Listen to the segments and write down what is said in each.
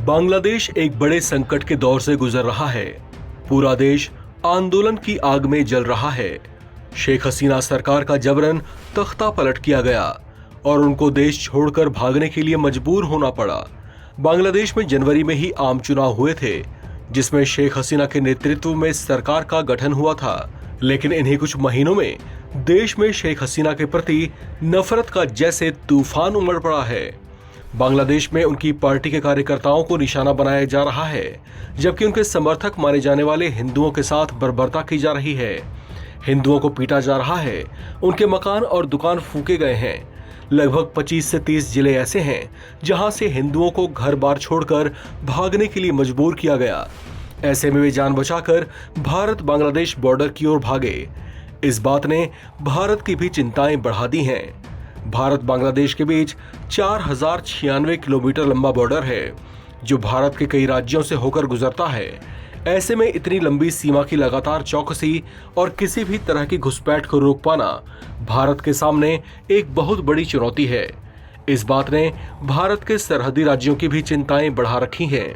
बांग्लादेश एक बड़े संकट के दौर से गुजर रहा है। पूरा देश आंदोलन की आग में जल रहा है। शेख हसीना सरकार का जबरन तख्ता पलट किया गया और उनको देश छोड़कर भागने के लिए मजबूर होना पड़ा। बांग्लादेश में जनवरी में ही आम चुनाव हुए थे, जिसमें शेख हसीना के नेतृत्व में सरकार का गठन हुआ था। लेकिन इन्हीं कुछ महीनों में देश में शेख हसीना के प्रति नफरत का जैसे तूफान उमड़ पड़ा है। बांग्लादेश में उनकी पार्टी के कार्यकर्ताओं को निशाना बनाया जा रहा है, जबकि उनके समर्थक माने जाने वाले हिंदुओं के साथ बर्बरता की जा रही है। हिंदुओं को पीटा जा रहा है, उनके मकान और दुकान फूके गए हैं। लगभग 25 से 30 जिले ऐसे हैं जहां से हिंदुओं को घर बार छोड़कर भागने के लिए मजबूर किया गया। ऐसे में वे जान बचाकर भारत बांग्लादेश बॉर्डर की ओर भागे। इस बात ने भारत की भी चिंताएं बढ़ा दी हैं। भारत बांग्लादेश के बीच 4096 किलोमीटर लंबा बॉर्डर है, जो भारत के कई राज्यों से होकर गुजरता है। ऐसे में इतनी लंबी सीमा की लगातार चौकसी और किसी भी तरह की घुसपैठ को रोक पाना भारत के सामने एक बहुत बड़ी चुनौती है। इस बात ने भारत के सरहदी राज्यों की भी चिंताएं बढ़ा रखी हैं।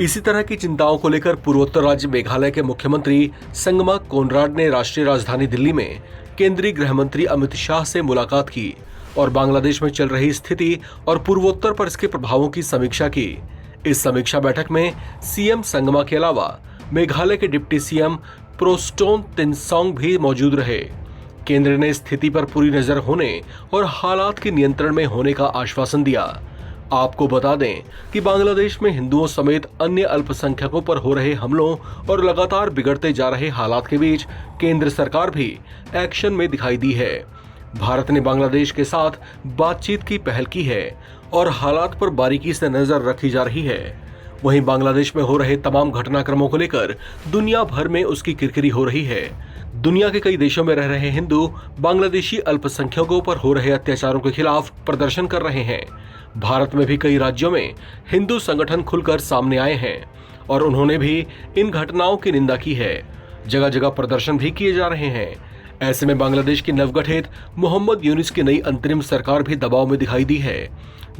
इसी तरह की चिंताओं को लेकर पूर्वोत्तर राज्य मेघालय के मुख्यमंत्री संगमा कोनराड ने राष्ट्रीय राजधानी दिल्ली में केंद्रीय गृह मंत्री अमित शाह से मुलाकात की और बांग्लादेश में चल रही स्थिति और पूर्वोत्तर पर इसके प्रभावों की समीक्षा की। इस समीक्षा बैठक में सीएम संगमा के अलावा मेघालय के डिप्टी सीएम प्रोस्टोन तिनसोंग भी मौजूद रहे। केंद्र ने स्थिति पर पूरी नजर होने और हालात के नियंत्रण में होने का आश्वासन दिया। आपको बता दें कि बांग्लादेश में हिंदुओं समेत अन्य अल्पसंख्यकों पर हो रहे हमलों और लगातार बिगड़ते जा रहे हालात के बीच केंद्र सरकार भी एक्शन में दिखाई दी है। भारत ने बांग्लादेश के साथ बातचीत की पहल की है और हालात पर बारीकी से नजर रखी जा रही है। वहीं बांग्लादेश में हो रहे तमाम घटनाक्रमों को लेकर दुनिया भर में उसकी किरकिरी हो रही है। दुनिया के कई देशों में रह रहे हिंदू बांग्लादेशी अल्पसंख्यकों पर हो रहे अत्याचारों के खिलाफ प्रदर्शन कर रहे हैं। भारत में भी कई राज्यों में हिंदू संगठन खुलकर सामने आए हैं और उन्होंने भी इन घटनाओं की निंदा की है। जगह जगह प्रदर्शन भी किए जा रहे हैं। ऐसे में बांग्लादेश की नवगठित मोहम्मद यूनिस की नई अंतरिम सरकार भी दबाव में दिखाई दी है,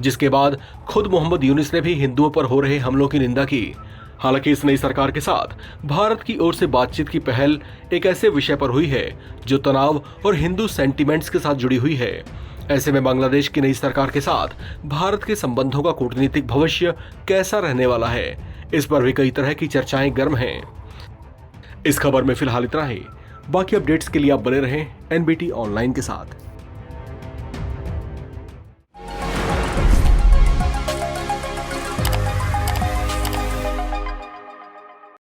जिसके बाद खुद मोहम्मद यूनिस ने भी हिंदुओं पर हो रहे हमलों की निंदा की। हालांकि इस नई सरकार के साथ भारत की ओर से बातचीत की पहल एक ऐसे विषय पर हुई है जो तनाव और हिंदू सेंटिमेंट्स के साथ जुड़ी हुई है। ऐसे में बांग्लादेश की नई सरकार के साथ भारत के संबंधों का कूटनीतिक भविष्य कैसा रहने वाला है, इस पर भी कई तरह की चर्चाएं गर्म हैं। इस खबर में फिलहाल इतना ही। बाकी अपडेट्स के लिए आप बने रहें एनबीटी ऑनलाइन के साथ।